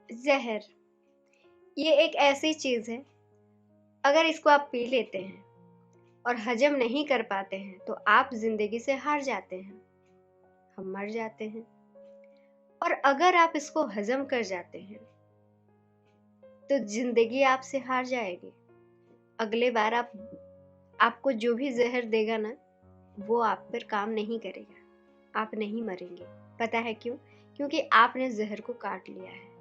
ज़हर, ये एक ऐसी चीज़ है, अगर इसको आप पी लेते हैं और हज़म नहीं कर पाते हैं, तो आप ज़िंदगी से हार जाते हैं, हम मर जाते हैं। और अगर आप इसको हज़म कर जाते हैं, तो ज़िंदगी आपसे हार जाएगी। अगले बार आपको जो भी ज़हर देगा ना, वो आप पर काम नहीं करेगा, आप नहीं मरेंगे। पता है क्यों? क्योंकि आपने ज़हर को काट लिया है।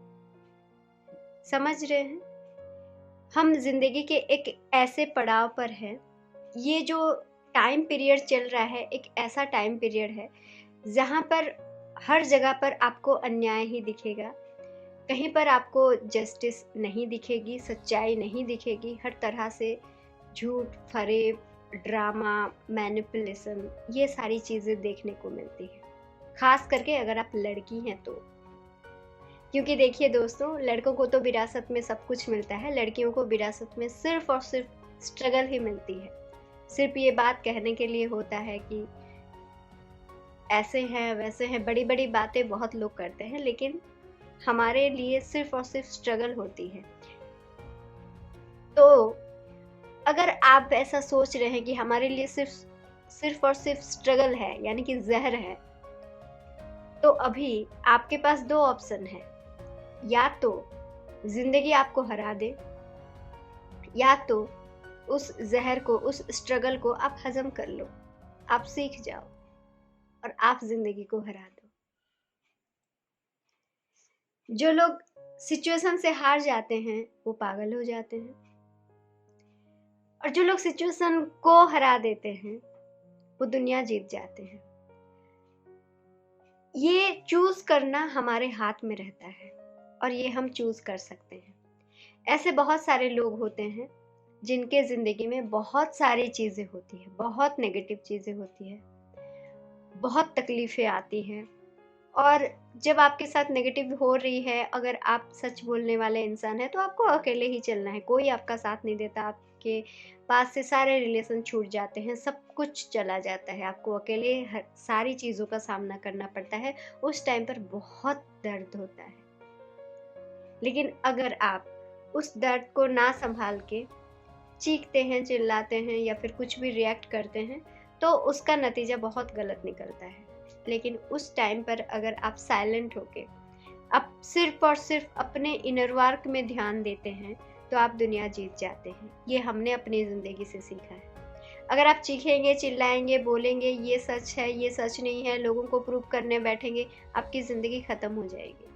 समझ रहे हैं? हम ज़िंदगी के एक ऐसे पड़ाव पर हैं, ये जो टाइम पीरियड चल रहा है, एक ऐसा टाइम पीरियड है, जहाँ पर हर जगह पर आपको अन्याय ही दिखेगा। कहीं पर आपको जस्टिस नहीं दिखेगी, सच्चाई नहीं दिखेगी, हर तरह से झूठ, फरेब, ड्रामा, मैनिपुलेशन, ये सारी चीज़ें देखने को मिलती हैं। ख़ास करके अगर आप लड़की हैं तो। क्योंकि देखिए दोस्तों, लड़कों को तो विरासत में सब कुछ मिलता है, लड़कियों को विरासत में सिर्फ़ और सिर्फ़ स्ट्रगल ही मिलती है। सिर्फ़ ये बात कहने के लिए होता है कि ऐसे हैं, वैसे हैं, बड़ी-बड़ी बातें बहुत लोग करते हैं, लेकिन हमारे लिए सिर्फ़ और सिर्फ़ स्ट्रगल होती है। तो अगर आप ऐसा सोच रहे हैं कि हमारे लिए सिर्फ़ और सिर्फ़ स्ट्रगल है, यानी कि ज़हर है, तो अभी आपके पास 2 ऑप्शन हैं। या तो ज़िंदगी आपको हरा दे, या तो उस ज़हर को, उस स्ट्रगल को आप हज़म कर लो, आप सीख जाओ और आप ज़िंदगी को हरा दो। जो लोग सिचुएशन से हार जाते हैं, वो पागल हो जाते हैं, और जो लोग सिचुएशन को हरा देते हैं, वो दुनिया जीत जाते हैं। ये चूज़ करना हमारे हाथ में रहता है, और ये हम चूज़ कर सकते हैं। ऐसे बहुत सारे लोग होते हैं जिनके ज़िंदगी में बहुत सारी चीज़ें होती हैं, बहुत नेगेटिव चीज़ें होती हैं, बहुत तकलीफ़ें आती हैं, और जब आपके साथ नेगेटिव हो रही है, अगर आप सच बोलने वाले इंसान हैं, तो आपको अकेले ही चलना है। कोई आपका साथ नहीं देता, आपके पास से सारे रिलेशन छूट जाते हैं, सब कुछ चला जाता है, आपको अकेले सारी चीज़ों का सामना करना पड़ता है। उस टाइम पर बहुत दर्द होता है, लेकिन अगर आप उस दर्द को ना संभाल के चीखते हैं, चिल्लाते हैं, या फिर कुछ भी रिएक्ट करते हैं, तो उसका नतीजा बहुत गलत निकलता है। लेकिन उस टाइम पर अगर आप साइलेंट होके आप सिर्फ और सिर्फ अपने इनर वर्क में ध्यान देते हैं, तो आप दुनिया जीत जाते हैं। ये हमने अपनी ज़िंदगी से सीखा है। अगर आप चीखेंगे, चिल्लाएंगे, बोलेंगे ये सच है, ये सच नहीं है, लोगों को प्रूव करने बैठेंगे, आपकी ज़िंदगी ख़त्म हो जाएगी।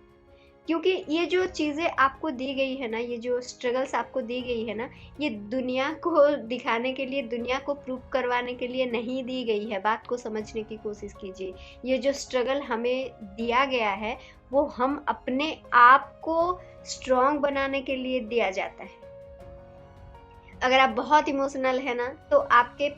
क्योंकि ये जो चीज़ें आपको दी गई है ना, ये जो स्ट्रगल्स आपको दी गई है ना, ये दुनिया को दिखाने के लिए, दुनिया को प्रूव करवाने के लिए नहीं दी गई है। बात को समझने की कोशिश कीजिए। ये जो स्ट्रगल हमें दिया गया है, वो हम अपने आप को स्ट्रॉन्ग बनाने के लिए दिया जाता है। अगर आप बहुत इमोशनल है ना, तो आपके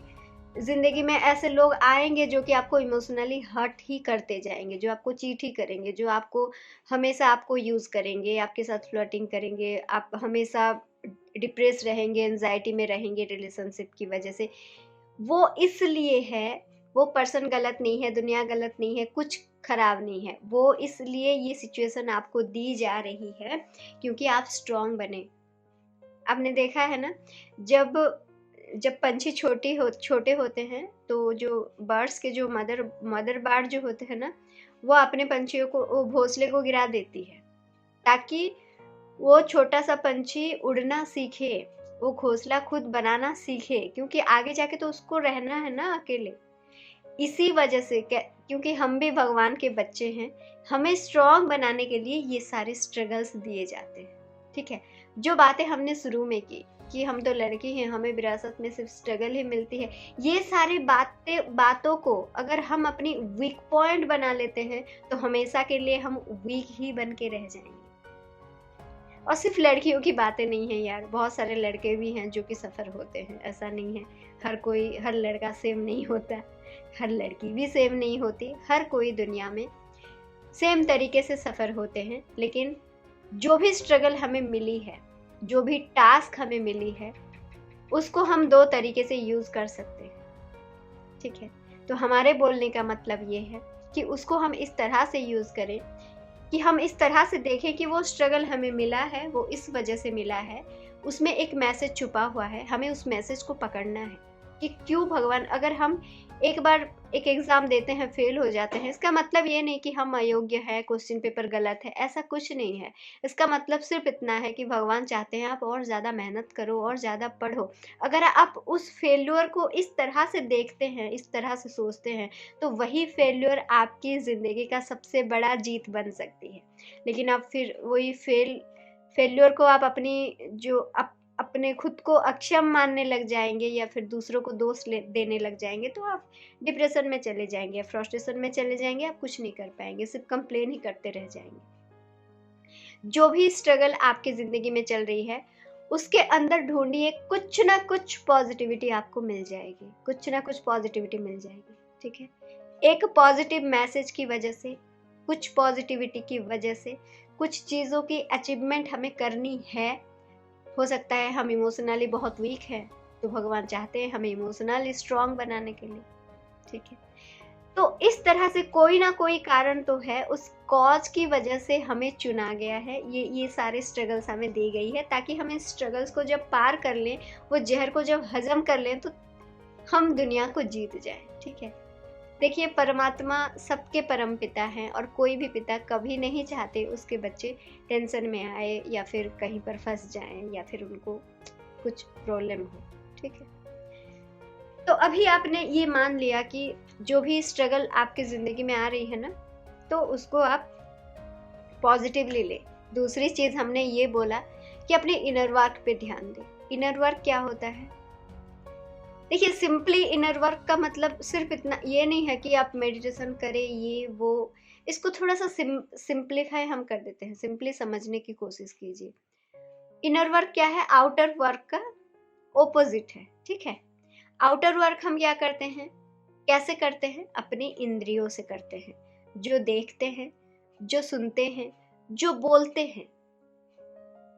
ज़िंदगी में ऐसे लोग आएँगे जो कि आपको इमोशनली हर्ट ही करते जाएँगे, जो आपको चीट ही करेंगे, जो आपको हमेशा आपको यूज़ करेंगे, आपके साथ फ्लर्टिंग करेंगे, आप हमेशा डिप्रेस रहेंगे, एंग्ज़ायटी में रहेंगे रिलेशनशिप की वजह से। वो इसलिए है, वो पर्सन गलत नहीं है, दुनिया गलत नहीं है, कुछ खराब नहीं है। वो इसलिए ये सिचुएशन आपको दी जा रही है क्योंकि आप स्ट्रॉन्ग बने। आपने देखा है ना, जब जब पंछी छोटे होते हैं, तो जो बर्ड्स के जो मदर बर्ड जो होते हैं ना, वो अपने पंछियों को, वो घोंसले को गिरा देती है, ताकि वो छोटा सा पंछी उड़ना सीखे, वो घोंसला खुद बनाना सीखे, क्योंकि आगे जाके तो उसको रहना है ना अकेले। इसी वजह से क्योंकि हम भी भगवान के बच्चे हैं, हमें स्ट्रॉन्ग बनाने के लिए ये सारे स्ट्रगल्स दिए जाते हैं। ठीक है, जो बातें हमने शुरू में की कि हम तो लड़की हैं, हमें विरासत में सिर्फ स्ट्रगल ही मिलती है, ये सारी बातों को अगर हम अपनी वीक पॉइंट बना लेते हैं, तो हमेशा के लिए हम वीक ही बन के रह जाएंगे। और सिर्फ लड़कियों की बातें नहीं है यार, बहुत सारे लड़के भी हैं जो कि सफ़र होते हैं, ऐसा नहीं है। हर लड़का सेम नहीं होता, हर लड़की भी सेम नहीं होती, हर कोई दुनिया में सेम तरीके से सफ़र होते हैं। लेकिन जो भी स्ट्रगल हमें मिली है, जो भी टास्क हमें मिली है, उसको हम 2 तरीके से यूज़ कर सकते हैं। ठीक है, तो हमारे बोलने का मतलब ये है कि उसको हम इस तरह से यूज़ करें कि हम इस तरह से देखें कि वो स्ट्रगल हमें मिला है, वो इस वजह से मिला है, उसमें एक मैसेज छुपा हुआ है, हमें उस मैसेज को पकड़ना है कि क्यों भगवान, अगर हम एक बार एक एग्ज़ाम देते हैं फेल हो जाते हैं, इसका मतलब ये नहीं कि हम अयोग्य है, क्वेश्चन पेपर गलत है, ऐसा कुछ नहीं है। इसका मतलब सिर्फ इतना है कि भगवान चाहते हैं आप और ज़्यादा मेहनत करो और ज़्यादा पढ़ो। अगर आप उस फेल्योर को इस तरह से देखते हैं, इस तरह से सोचते हैं, तो वही फेल्योर आपकी ज़िंदगी का सबसे बड़ा जीत बन सकती है। लेकिन आप फिर वही फेल्योर को आप अपनी जो अपने खुद को अक्षम मानने लग जाएंगे या फिर दूसरों को दोष देने लग जाएंगे, तो आप डिप्रेशन में चले जाएंगे, फ्रस्ट्रेशन में चले जाएंगे, आप कुछ नहीं कर पाएंगे, सिर्फ कंप्लेन ही करते रह जाएंगे। जो भी स्ट्रगल आपकी ज़िंदगी में चल रही है, उसके अंदर ढूंढिए, कुछ ना कुछ पॉजिटिविटी आपको मिल जाएगी, कुछ ना कुछ पॉजिटिविटी मिल जाएगी। ठीक है, एक पॉजिटिव मैसेज की वजह से, कुछ पॉजिटिविटी की वजह से, कुछ चीज़ों की अचीवमेंट हमें करनी है। हो सकता है हम इमोशनली बहुत वीक हैं, तो भगवान चाहते हैं हमें इमोशनली स्ट्रांग बनाने के लिए। ठीक है, तो इस तरह से कोई ना कोई कारण तो है, उस कॉज की वजह से हमें चुना गया है, ये सारे स्ट्रगल्स हमें दी गई है, ताकि हम इन स्ट्रगल्स को जब पार कर लें, वो जहर को जब हजम कर लें, तो हम दुनिया को जीत जाएं। ठीक है, देखिए परमात्मा सबके परम पिता हैं, और कोई भी पिता कभी नहीं चाहते उसके बच्चे टेंशन में आए या फिर कहीं पर फंस जाएं या फिर उनको कुछ प्रॉब्लम हो। ठीक है, तो अभी आपने ये मान लिया कि जो भी स्ट्रगल आपकी ज़िंदगी में आ रही है ना, तो उसको आप पॉजिटिवली ले। दूसरी चीज़ हमने ये बोला कि अपने इनर वर्क पे ध्यान दें। इनर वर्क क्या होता है? देखिए, सिंपली इनर वर्क का मतलब सिर्फ इतना ये नहीं है कि आप मेडिटेशन करें, ये वो, इसको थोड़ा सा सिंप्लीफाई हम कर देते हैं, सिंपली समझने की कोशिश कीजिए। इनर वर्क क्या है? आउटर वर्क का ओपोजिट है। ठीक है, आउटर वर्क हम क्या करते हैं, कैसे करते हैं? अपनी इंद्रियों से करते हैं, जो देखते हैं, जो सुनते हैं, जो बोलते हैं।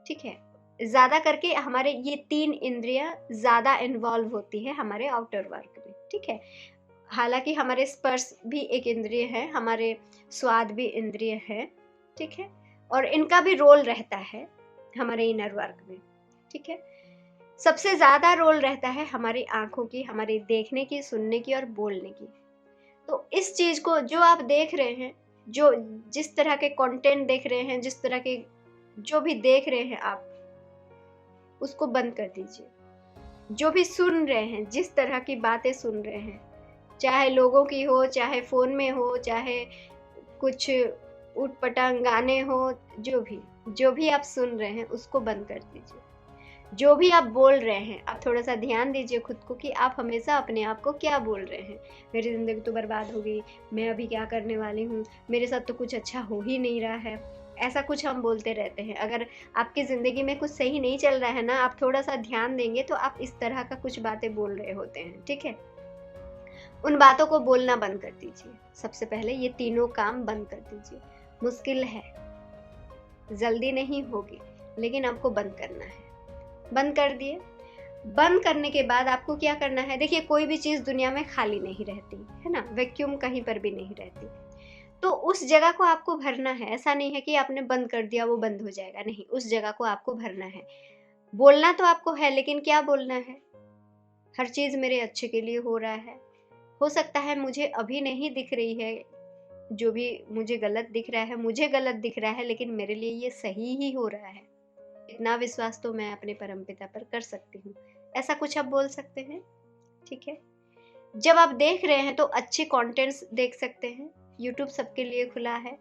ठीक है, ज़्यादा करके हमारे ये 3 इंद्रियां ज़्यादा इन्वॉल्व होती है हमारे आउटर वर्क में। ठीक है, हालांकि हमारे स्पर्श भी एक इंद्रिय है, हमारे स्वाद भी इंद्रिय है। ठीक है, और इनका भी रोल रहता है हमारे इनर वर्क में। ठीक है, सबसे ज़्यादा रोल रहता है हमारी आँखों की, हमारे देखने की, सुनने की और बोलने की। तो इस चीज़ को जो आप देख रहे हैं, जो जिस तरह के कंटेंट देख रहे हैं, जिस तरह के जो भी देख रहे हैं आप, उसको बंद कर दीजिए। जो भी सुन रहे हैं, जिस तरह की बातें सुन रहे हैं, चाहे लोगों की हो, चाहे फ़ोन में हो, चाहे कुछ ऊटपटांग गाने हो, जो भी आप सुन रहे हैं उसको बंद कर दीजिए। जो भी आप बोल रहे हैं, आप थोड़ा सा ध्यान दीजिए खुद को कि आप हमेशा अपने आप को क्या बोल रहे हैं। मेरी ज़िंदगी तो बर्बाद हो गई, मैं अभी क्या करने वाली हूँ, मेरे साथ तो कुछ अच्छा हो ही नहीं रहा है, ऐसा कुछ हम बोलते रहते हैं। अगर आपकी ज़िंदगी में कुछ सही नहीं चल रहा है ना, आप थोड़ा सा ध्यान देंगे तो आप इस तरह का कुछ बातें बोल रहे होते हैं। ठीक है, उन बातों को बोलना बंद कर दीजिए। सबसे पहले ये तीनों काम बंद कर दीजिए। मुश्किल है, जल्दी नहीं होगी, लेकिन आपको बंद करना है। बंद कर दिए। बंद करने के बाद आपको क्या करना है? देखिए, कोई भी चीज़ दुनिया में खाली नहीं रहती है ना, वैक्यूम कहीं पर भी नहीं रहती। तो उस जगह को आपको भरना है। ऐसा नहीं है कि आपने बंद कर दिया वो बंद हो जाएगा, नहीं, उस जगह को आपको भरना है। बोलना तो आपको है, लेकिन क्या बोलना है? हर चीज़ मेरे अच्छे के लिए हो रहा है। हो सकता है मुझे अभी नहीं दिख रही है, जो भी मुझे गलत दिख रहा है, मुझे गलत दिख रहा है, लेकिन मेरे लिए ये सही ही हो रहा है। इतना विश्वास तो मैं अपने परमपिता पर कर सकती हूँ। ऐसा कुछ आप बोल सकते हैं। ठीक है, जब आप देख रहे हैं तो अच्छे कंटेंट्स देख सकते हैं। यूट्यूब सबके लिए खुला है,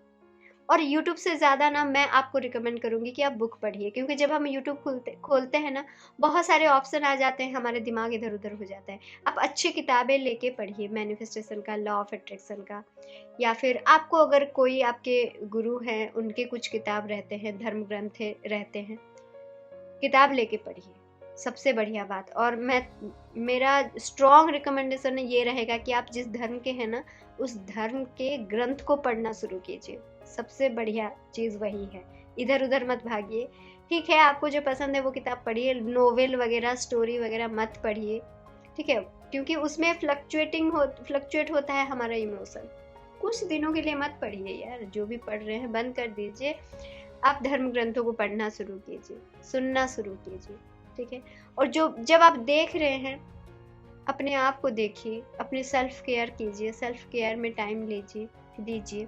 और यूट्यूब से ज़्यादा ना मैं आपको रिकमेंड करूँगी कि आप बुक पढ़िए, क्योंकि जब हम यूट्यूब खोलते हैं ना, बहुत सारे ऑप्शन आ जाते हैं, हमारे दिमाग इधर उधर हो जाता है। आप अच्छी किताबें लेके पढ़िए, मैनिफेस्टेशन का, लॉ ऑफ अट्रैक्शन का, या फिर आपको अगर कोई आपके गुरु हैं, उनके कुछ किताब रहते हैं, धर्म ग्रंथ रहते हैं, किताब लेके पढ़िए, सबसे बढ़िया बात। और मेरा स्ट्रॉन्ग रिकमेंडेशन ये रहेगा कि आप जिस धर्म के हैं ना, उस धर्म के ग्रंथ को पढ़ना शुरू कीजिए। सबसे बढ़िया चीज़ वही है, इधर उधर मत भागिए। ठीक है, आपको जो पसंद है वो किताब पढ़िए, नोवेल वगैरह, स्टोरी वगैरह मत पढ़िए। ठीक है, क्योंकि उसमें फ्लक्चुएट होता है हमारा इमोशन। कुछ दिनों के लिए मत पढ़िए यार, जो भी पढ़ रहे हैं बंद कर दीजिए। आप धर्म ग्रंथों को पढ़ना शुरू कीजिए, सुनना शुरू कीजिए, ठीक है। और जब आप देख रहे हैं, अपने आप को देखिए, अपनी सेल्फ केयर कीजिए, सेल्फ केयर में टाइम दीजिए।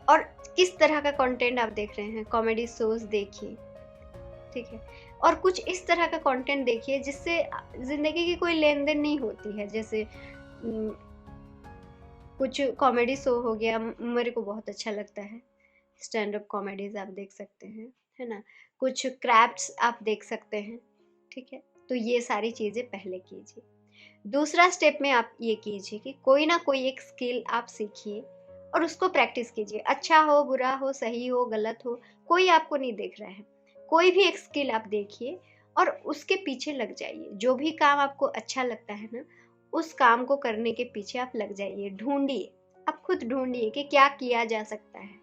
और किस तरह का कंटेंट आप देख रहे हैं, कॉमेडी शोज देखिए, ठीक है। और कुछ इस तरह का कंटेंट देखिए जिससे जिंदगी की कोई लेन देन नहीं होती है। जैसे कुछ कॉमेडी शो हो गया, मेरे को बहुत अच्छा लगता है, स्टैंड अप कॉमेडीज आप देख सकते हैं, है ना। कुछ क्राफ्ट्स आप देख सकते हैं, ठीक है। तो ये सारी चीज़ें पहले कीजिए। दूसरा स्टेप में आप ये कीजिए कि कोई ना कोई एक स्किल आप सीखिए और उसको प्रैक्टिस कीजिए। अच्छा हो, बुरा हो, सही हो, गलत हो, कोई आपको नहीं देख रहा है। कोई भी एक स्किल आप देखिए और उसके पीछे लग जाइए। जो भी काम आपको अच्छा लगता है ना, उस काम को करने के पीछे आप लग जाइए। ढूंढिए, आप खुद ढूंढिए कि क्या किया जा सकता है।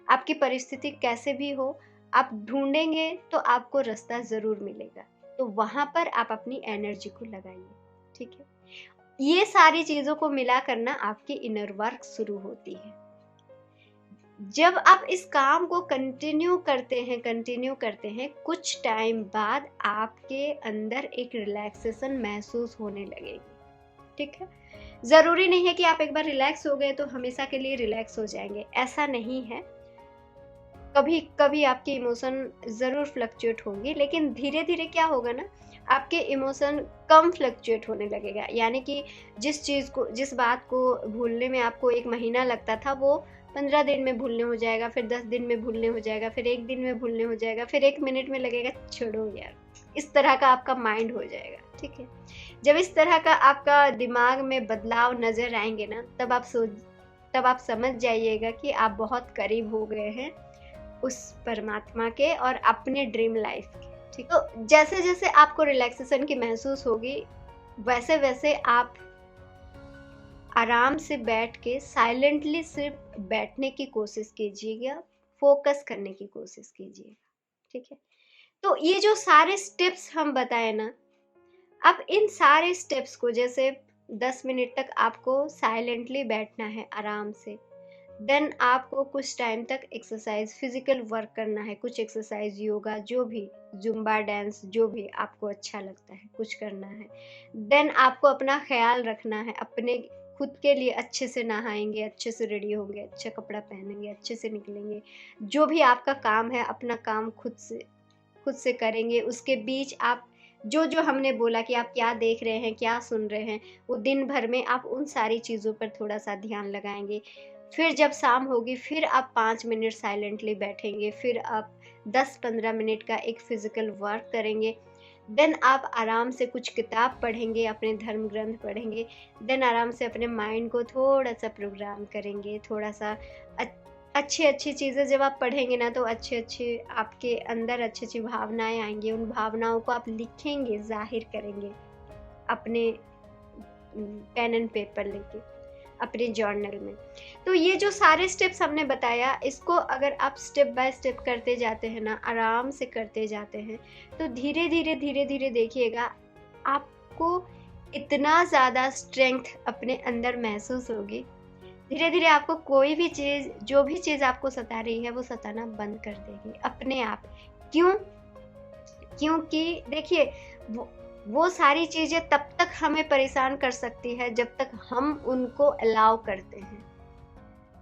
आपकी परिस्थिति कैसे भी हो, आप ढूंढेंगे तो आपको रास्ता जरूर मिलेगा। तो वहां पर आप अपनी एनर्जी को लगाइए, ठीक है। ये सारी चीजों को मिला करना आपकी इनर वर्क शुरू होती है। जब आप इस काम को कंटिन्यू करते हैं, कुछ टाइम बाद आपके अंदर एक रिलैक्सेशन महसूस होने लगेगी, ठीक है। जरूरी नहीं है कि आप एक बार रिलैक्स हो गए तो हमेशा के लिए रिलैक्स हो जाएंगे, ऐसा नहीं है। कभी कभी आपके इमोशन जरूर फ्लक्चुएट होंगे, लेकिन धीरे धीरे क्या होगा ना, आपके इमोशन कम फ्लक्चुएट होने लगेगा। यानी कि जिस बात को भूलने में आपको 1 महीना लगता था, वो 15 दिन में भूलने हो जाएगा, फिर 10 दिन में भूलने हो जाएगा, फिर 1 दिन में भूलने हो जाएगा, फिर 1 मिनट में लगेगा छोड़ो यार। इस तरह का आपका माइंड हो जाएगा, ठीक है। जब इस तरह का आपका दिमाग में बदलाव नजर आएंगे ना, तब आप समझ जाइएगा कि आप बहुत करीब हो गए हैं उस परमात्मा के और अपने ड्रीम लाइफ के, ठीक। तो जैसे जैसे आपको रिलैक्सेशन की महसूस होगी, वैसे वैसे आप आराम से बैठ के साइलेंटली सिर्फ बैठने की कोशिश कीजिएगा, फोकस करने की कोशिश कीजिएगा, ठीक है। तो ये जो सारे स्टेप्स हम बताए ना, अब इन सारे स्टेप्स को, जैसे 10 मिनट तक आपको साइलेंटली बैठना है आराम से, देन आपको कुछ टाइम तक एक्सरसाइज, फिजिकल वर्क करना है, कुछ एक्सरसाइज, योगा, जो भी, जुम्बा डांस, जो भी आपको अच्छा लगता है कुछ करना है। देन आपको अपना ख्याल रखना है, अपने खुद के लिए अच्छे से नहाएंगे, अच्छे से रेडी होंगे, अच्छा कपड़ा पहनेंगे, अच्छे से निकलेंगे। जो भी आपका काम है, अपना काम खुद से करेंगे। उसके बीच आप जो हमने बोला कि आप क्या देख रहे हैं, क्या सुन रहे हैं, वो दिन भर में आप उन सारी चीज़ों पर थोड़ा सा ध्यान लगाएंगे। फिर जब शाम होगी, फिर आप 5 मिनट साइलेंटली बैठेंगे, फिर आप 10-15 मिनट का एक फिजिकल वर्क करेंगे। देन आप आराम से कुछ किताब पढ़ेंगे, अपने धर्म ग्रंथ पढ़ेंगे। देन आराम से अपने माइंड को थोड़ा सा प्रोग्राम करेंगे, थोड़ा सा अच्छी चीज़ें जब आप पढ़ेंगे ना, तो अच्छे आपके अंदर अच्छी भावनाएं आएंगी। उन भावनाओं को आप लिखेंगे, जाहिर करेंगे अपने पेन एंड पेपर लेके, अपने जर्नल में। तो ये जो सारे स्टेप्स हमने बताया, इसको अगर आप स्टेप बाय स्टेप करते जाते हैं ना, आराम से करते जाते हैं, तो धीरे धीरे देखिएगा आपको इतना ज़्यादा स्ट्रेंथ अपने अंदर महसूस होगी। धीरे धीरे आपको कोई भी चीज़, जो भी चीज़ आपको सता रही है, वो सताना बंद कर देगी अपने आप। क्योंकि देखिए, वो सारी चीज़ें तब तक हमें परेशान कर सकती है जब तक हम उनको अलाउ करते हैं।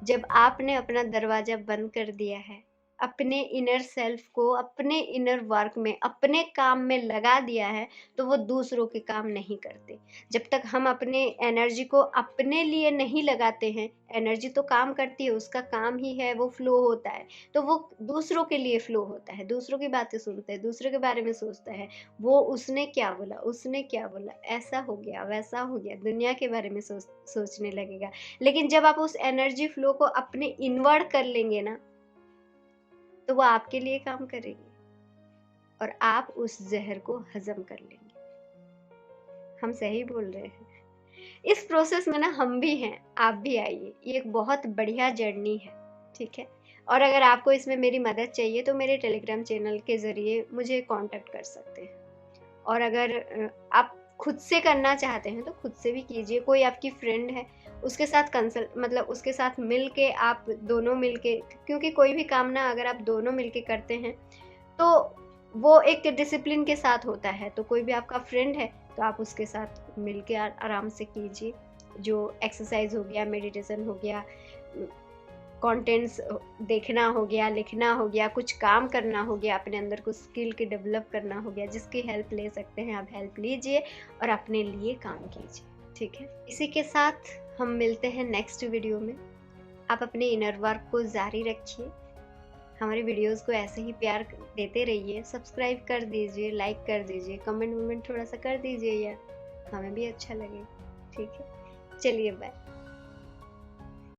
जब आपने अपना दरवाज़ा बंद कर दिया है, अपने इनर सेल्फ को अपने इनर वर्क में, अपने काम में लगा दिया है, तो वो दूसरों के काम नहीं करते। जब तक हम अपने एनर्जी को अपने लिए नहीं लगाते हैं, एनर्जी तो काम करती है, उसका काम ही है, वो फ्लो होता है, तो वो दूसरों के लिए फ्लो होता है, दूसरों की बातें सुनता है, दूसरों के बारे में सोचता है, वो उसने क्या बोला, ऐसा हो गया, वैसा हो गया, दुनिया के बारे में सोचने लगेगा। लेकिन जब आप उस एनर्जी फ्लो को अपने इनवर्ड कर लेंगे ना, तो वो आपके लिए काम करेगी और आप उस जहर को हजम कर लेंगे। हम सही बोल रहे हैं। इस प्रोसेस में ना हम भी हैं, आप भी आइए। ये एक बहुत बढ़िया जर्नी है, ठीक है। और अगर आपको इसमें मेरी मदद चाहिए तो मेरे टेलीग्राम चैनल के ज़रिए मुझे कांटेक्ट कर सकते हैं। और अगर आप खुद से करना चाहते हैं तो खुद से भी कीजिए। कोई आपकी फ्रेंड है, उसके साथ कंसल्ट मतलब उसके साथ मिल के, आप दोनों मिल के, क्योंकि कोई भी काम ना अगर आप दोनों मिल के करते हैं तो वो एक डिसिप्लिन के साथ होता है। तो कोई भी आपका फ्रेंड है तो आप उसके साथ मिल के आराम से कीजिए। जो एक्सरसाइज हो गया, मेडिटेशन हो गया, कंटेंट्स देखना हो गया, लिखना हो गया, कुछ काम करना हो गया, अपने अंदर कुछ स्किल के डेवलप करना हो गया, जिसकी हेल्प ले सकते हैं आप हेल्प लीजिए और अपने लिए काम कीजिए। ठीक है, इसी के साथ हम मिलते हैं नेक्स्ट वीडियो में। आप अपने इनर वर्क को जारी रखिए, हमारे वीडियोस को ऐसे ही प्यार देते रहिए, सब्सक्राइब कर दीजिए, लाइक कर दीजिए, कमेंट वमेंट थोड़ा सा कर दीजिए यार, हमें भी अच्छा लगे। ठीक है, चलिए बाय।